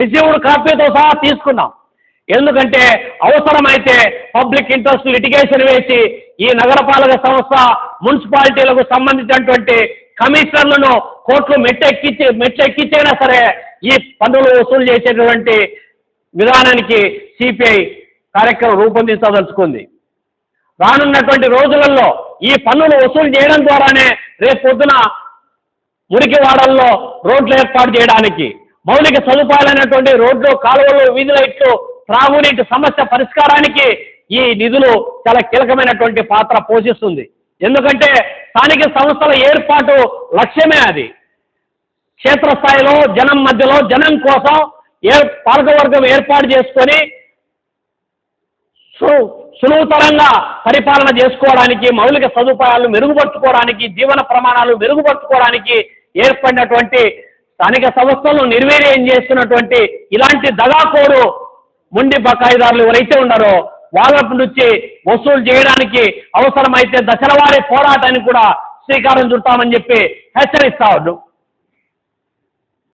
Received కాపీతో సహా తీసుకున్నాం. ఎందుకంటే అవసరమైతే పబ్లిక్ ఇంట్రెస్ట్ లిటిగేషన్ వేసి ఈ నగరపాలక సంస్థ మున్సిపాలిటీలకు సంబంధించినటువంటి కమిషనర్లను కోర్టులు మెట్టెక్కించైనా సరే ఈ పన్నులు వసూలు చేసేటువంటి విధానానికి సిపిఐ కార్యక్రమం రూపొందించదలుచుకుంది. రానున్నటువంటి రోజులలో ఈ పన్నులు వసూలు చేయడం ద్వారానే రేపు పొద్దున మురికివాడల్లో రోడ్లు ఏర్పాటు చేయడానికి, మౌలిక సదుపాయాలైనటువంటి రోడ్లు, కాలువలు, వీధి లైట్లు, త్రాగునీటి సమస్య పరిష్కారానికి ఈ నిధులు చాలా కీలకమైనటువంటి పాత్ర పోషిస్తుంది. ఎందుకంటే స్థానిక సంస్థల ఏర్పాటు లక్ష్యమే అది. క్షేత్రస్థాయిలో జనం మధ్యలో జనం కోసం పాలకవర్గం ఏర్పాటు చేసుకొని సులువుతరంగా పరిపాలన చేసుకోవడానికి, మౌలిక సదుపాయాలను మెరుగుపరుచుకోవడానికి, జీవన ప్రమాణాలు మెరుగుపరుచుకోవడానికి ఏర్పడినటువంటి స్థానిక సంస్థలను నిర్వీర్యం చేస్తున్నటువంటి ఇలాంటి దగాకోరు ముండి బకాయిదారులు ఎవరైతే ఉన్నారో వాళ్ళ నుంచి వసూలు చేయడానికి అవసరమైతే దశలవారీ పోరాటానికి కూడా శ్రీకారం చుడతామని చెప్పి హెచ్చరిస్తా ఉన్నాం.